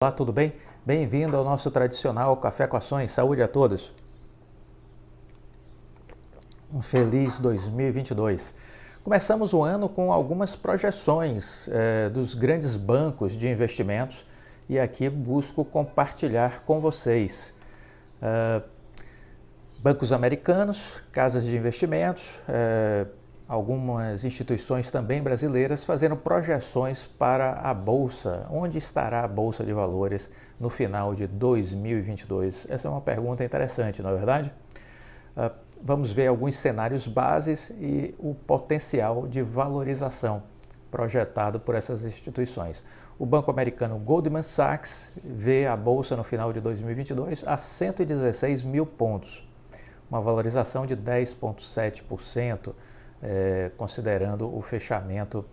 Olá, tudo bem? Bem-vindo ao nosso tradicional Café com Ações. Saúde a todos. Um feliz 2022. Começamos o ano com algumas projeções dos grandes bancos de investimentos e aqui busco compartilhar com vocês. Bancos americanos, casas de investimentos, algumas instituições também brasileiras fazendo projeções para a Bolsa. Onde estará a Bolsa de Valores no final de 2022? Essa é uma pergunta interessante, não é verdade? Vamos ver alguns cenários bases e o potencial de valorização projetado por essas instituições. O banco americano Goldman Sachs vê a Bolsa no final de 2022 a 116 mil pontos, uma valorização de 10,7%, considerando o fechamento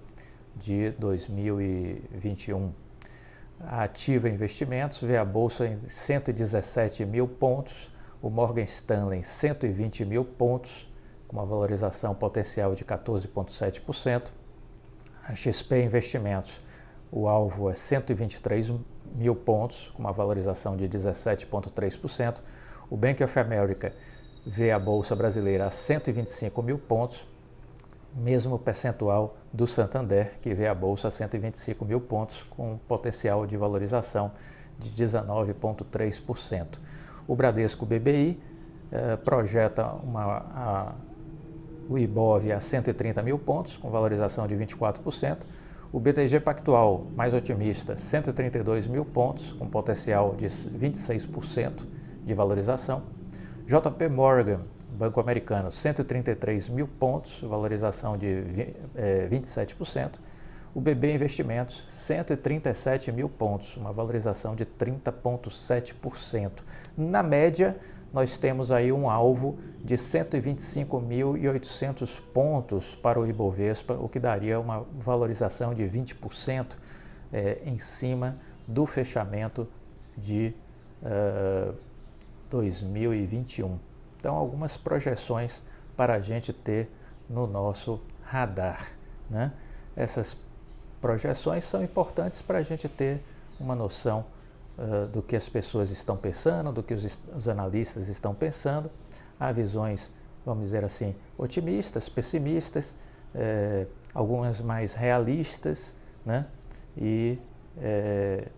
de 2021. A Ativa Investimentos vê a Bolsa em 117 mil pontos, o Morgan Stanley em 120 mil pontos, com uma valorização potencial de 14,7%. A XP Investimentos, o alvo é 123 mil pontos, com uma valorização de 17,3%. O Bank of America vê a Bolsa Brasileira a 125 mil pontos, mesmo percentual do Santander, que vê a Bolsa a 125 mil pontos, com potencial de valorização de 19,3%. O Bradesco BBI projeta o IBOV a 130 mil pontos, com valorização de 24%. O BTG Pactual, mais otimista, 132 mil pontos, com potencial de 26% de valorização. JP Morgan, Banco Americano, 133 mil pontos, valorização de 27%. O BB Investimentos, 137 mil pontos, uma valorização de 30,7%. Na média, nós temos aí um alvo de 125.800 pontos para o Ibovespa, o que daria uma valorização de 20% em cima do fechamento de 2021. Então, algumas projeções para a gente ter no nosso radar, né? Essas projeções são importantes para a gente ter uma noção do que as pessoas estão pensando, do que os analistas estão pensando. Há visões, vamos dizer assim, otimistas, pessimistas, algumas mais realistas, né? E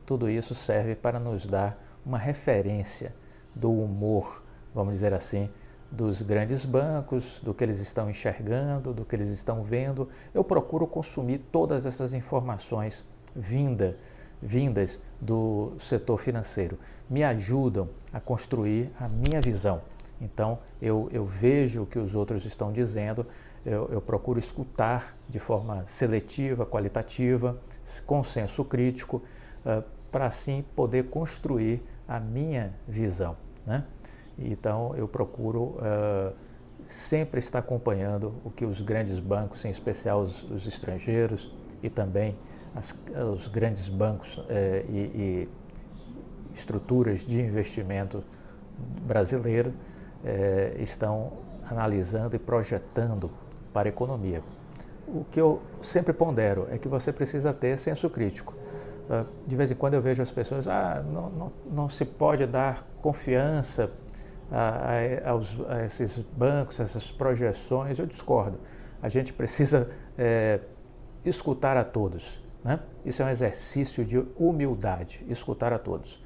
tudo isso serve para nos dar uma referência do humor, vamos dizer assim, dos grandes bancos, do que eles estão enxergando, do que eles estão vendo. Eu procuro consumir todas essas informações vindas do setor financeiro. Me ajudam a construir a minha visão. Então, eu vejo o que os outros estão dizendo, eu procuro escutar de forma seletiva, qualitativa, com senso crítico, para assim poder construir a minha visão, né? Então, eu procuro sempre estar acompanhando o que os grandes bancos, em especial os estrangeiros, e também os grandes bancos e estruturas de investimento brasileiro estão analisando e projetando para a economia. O que eu sempre pondero é que você precisa ter senso crítico. De vez em quando eu vejo as pessoas, não se pode dar confiança a esses bancos, essas projeções. Eu discordo. A gente precisa escutar a todos, né? Isso é um exercício de humildade, escutar a todos.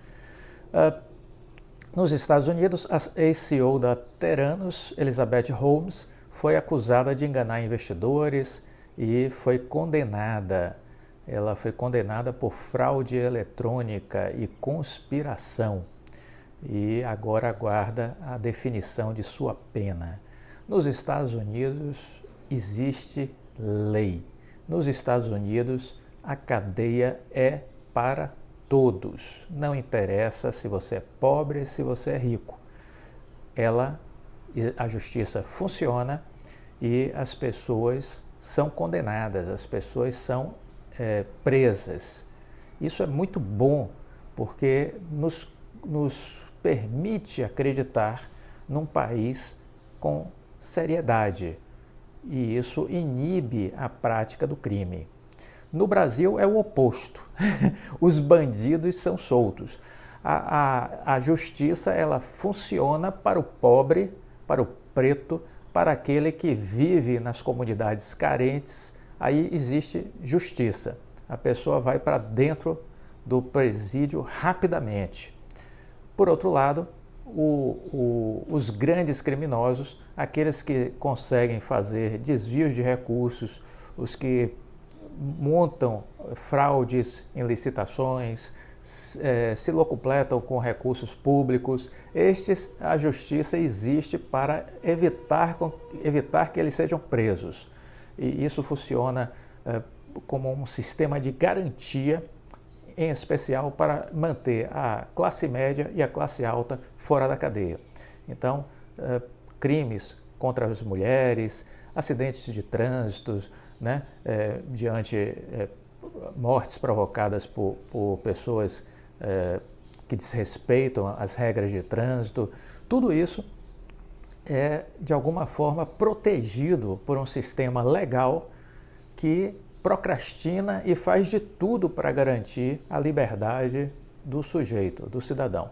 Nos Estados Unidos, a ex-CEO da Theranos, Elizabeth Holmes, foi acusada de enganar investidores e foi condenada. Ela foi condenada por fraude eletrônica e conspiração e agora aguarda a definição de sua pena. Nos Estados Unidos existe lei. Nos Estados Unidos a cadeia é para todos. Não interessa se você é pobre, se você é rico. A justiça funciona e as pessoas são condenadas, as pessoas são presas. Isso é muito bom porque nos permite acreditar num país com seriedade e isso inibe a prática do crime. No Brasil é o oposto. Os bandidos são soltos. A justiça ela funciona para o pobre, para o preto, para aquele que vive nas comunidades carentes. Aí existe justiça. A pessoa vai para dentro do presídio rapidamente. Por outro lado, os grandes criminosos, aqueles que conseguem fazer desvios de recursos, os que montam fraudes em licitações, se locupletam com recursos públicos, estes a justiça existe para evitar que eles sejam presos. E isso funciona como um sistema de garantia, em especial para manter a classe média e a classe alta fora da cadeia. Então, crimes contra as mulheres, acidentes de trânsito, né, mortes provocadas por pessoas que desrespeitam as regras de trânsito, tudo isso é, de alguma forma, protegido por um sistema legal que procrastina e faz de tudo para garantir a liberdade do sujeito, do cidadão.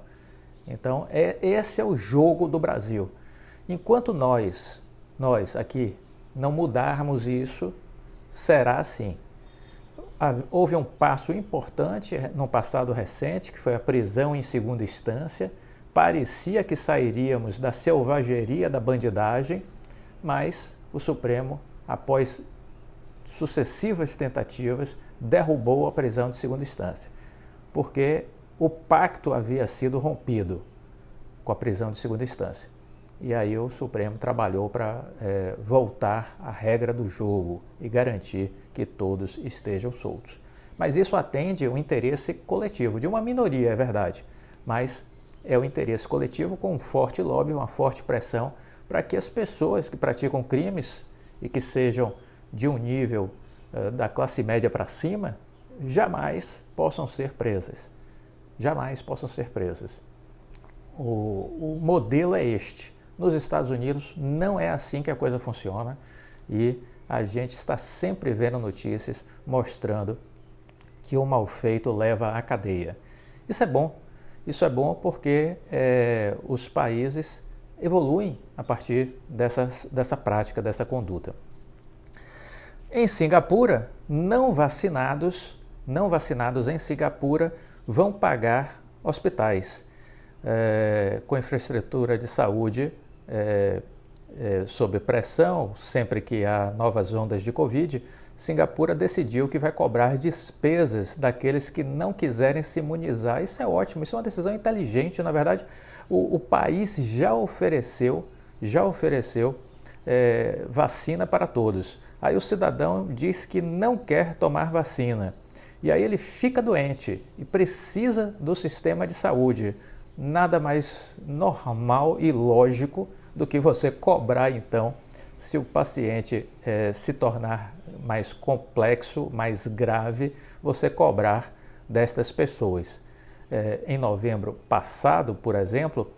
Então, esse é o jogo do Brasil. Enquanto nós aqui, não mudarmos isso, será assim. Houve um passo importante no passado recente, que foi a prisão em segunda instância. Parecia que sairíamos da selvageria da bandidagem, mas o Supremo, após sucessivas tentativas, derrubou a prisão de segunda instância, porque o pacto havia sido rompido com a prisão de segunda instância. E aí o Supremo trabalhou para voltar à regra do jogo e garantir que todos estejam soltos. Mas isso atende ao interesse coletivo, de uma minoria, é verdade, mas é o interesse coletivo com um forte lobby, uma forte pressão para que as pessoas que praticam crimes e que sejam de um nível da classe média para cima, jamais possam ser presas. Jamais possam ser presas. O modelo é este. Nos Estados Unidos não é assim que a coisa funciona e a gente está sempre vendo notícias mostrando que o mal feito leva à cadeia. Isso é bom porque os países evoluem a partir dessa prática, dessa conduta. Em Singapura, não vacinados em Singapura vão pagar hospitais com infraestrutura de saúde sob pressão. Sempre que há novas ondas de Covid, Singapura decidiu que vai cobrar despesas daqueles que não quiserem se imunizar. Isso é ótimo, isso é uma decisão inteligente. Na verdade, o país já ofereceu vacina para todos. Aí o cidadão diz que não quer tomar vacina. E aí ele fica doente e precisa do sistema de saúde. Nada mais normal e lógico do que você cobrar, então, se o paciente se tornar mais complexo, mais grave, você cobrar destas pessoas. Em novembro passado, por exemplo,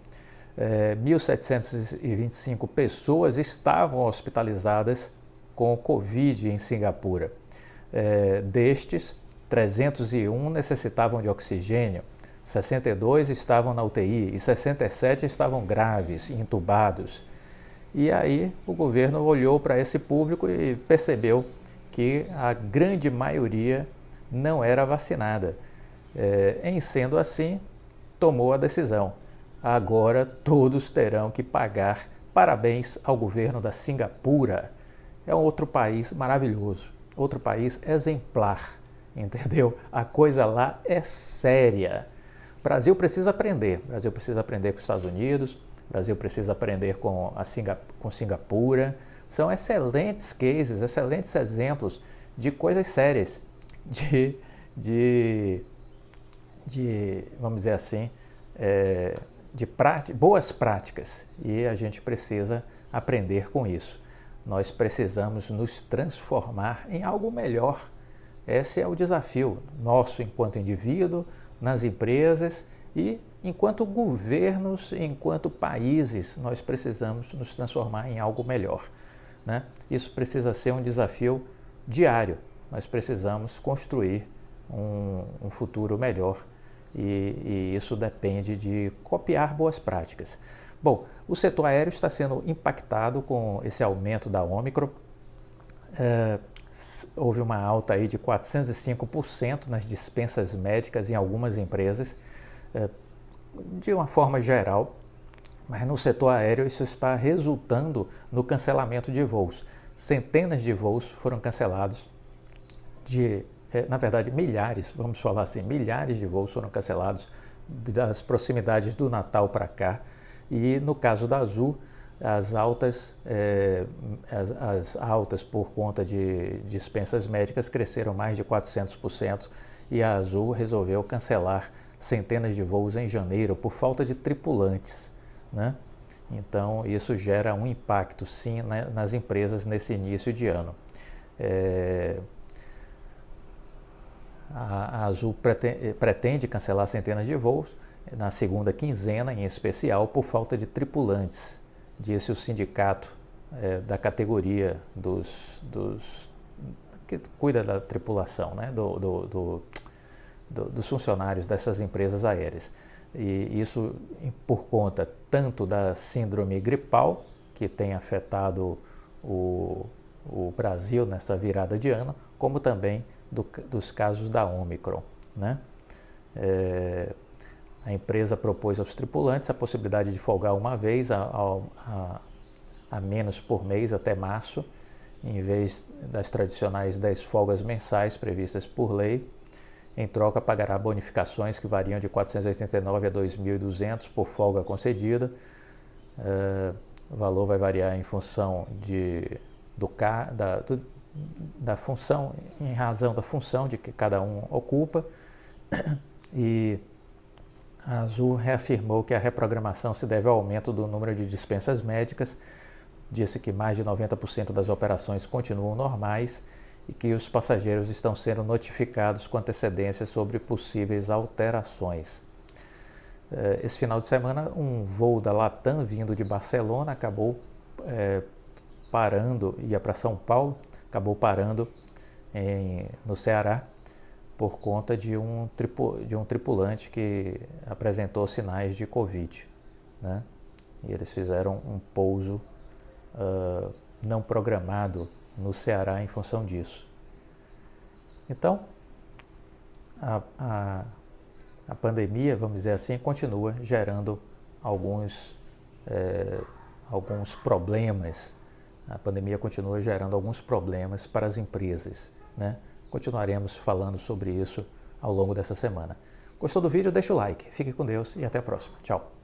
1.725 pessoas estavam hospitalizadas com Covid em Singapura. Destes, 301 necessitavam de oxigênio, 62 estavam na UTI e 67 estavam graves, entubados. E aí o governo olhou para esse público e percebeu que a grande maioria não era vacinada. Em sendo assim, tomou a decisão. Agora todos terão que pagar. Parabéns ao governo da Singapura. É um outro país maravilhoso, outro país exemplar, entendeu? A coisa lá é séria. O Brasil precisa aprender. O Brasil precisa aprender com os Estados Unidos. O Brasil precisa aprender com Singapura. São excelentes cases, excelentes exemplos de coisas sérias, vamos dizer assim, boas práticas. E a gente precisa aprender com isso. Nós precisamos nos transformar em algo melhor. Esse é o desafio nosso enquanto indivíduo, nas empresas e enquanto governos, enquanto países, nós precisamos nos transformar em algo melhor, né? Isso precisa ser um desafio diário, nós precisamos construir um futuro melhor e isso depende de copiar boas práticas. Bom, o setor aéreo está sendo impactado com esse aumento da Ômicron. Houve uma alta aí de 405% nas dispensas médicas em algumas empresas, de uma forma geral, mas no setor aéreo isso está resultando no cancelamento de voos. Centenas de voos foram cancelados, na verdade milhares, vamos falar assim, milhares de voos foram cancelados das proximidades do Natal para cá. E no caso da Azul, as altas por conta de dispensas médicas cresceram mais de 400% e a Azul resolveu cancelar centenas de voos em janeiro por falta de tripulantes, né? Então isso gera um impacto sim nas empresas nesse início de ano. A Azul pretende cancelar centenas de voos na segunda quinzena, em especial por falta de tripulantes, disse o sindicato da categoria que cuida da tripulação, né? Dos funcionários dessas empresas aéreas. E isso por conta tanto da síndrome gripal, que tem afetado o Brasil nessa virada de ano, como também dos casos da Ômicron, né? A empresa propôs aos tripulantes a possibilidade de folgar uma vez a menos por mês até março, em vez das tradicionais 10 folgas mensais previstas por lei. Em troca, pagará bonificações que variam de R$ 489 a R$ 2.200 por folga concedida. O valor vai variar em função da função, em razão da função de que cada um ocupa. E a Azul reafirmou que a reprogramação se deve ao aumento do número de dispensas médicas, disse que mais de 90% das operações continuam normais e que os passageiros estão sendo notificados com antecedência sobre possíveis alterações. Esse final de semana, um voo da Latam vindo de Barcelona acabou parando, ia para São Paulo, acabou parando no Ceará por conta de um tripulante que apresentou sinais de Covid, né? E eles fizeram um pouso não programado no Ceará em função disso. Então, a pandemia, vamos dizer assim, continua gerando alguns problemas. A pandemia continua gerando alguns problemas para as empresas, né? Continuaremos falando sobre isso ao longo dessa semana. Gostou do vídeo? Deixa o like. Fique com Deus e até a próxima. Tchau.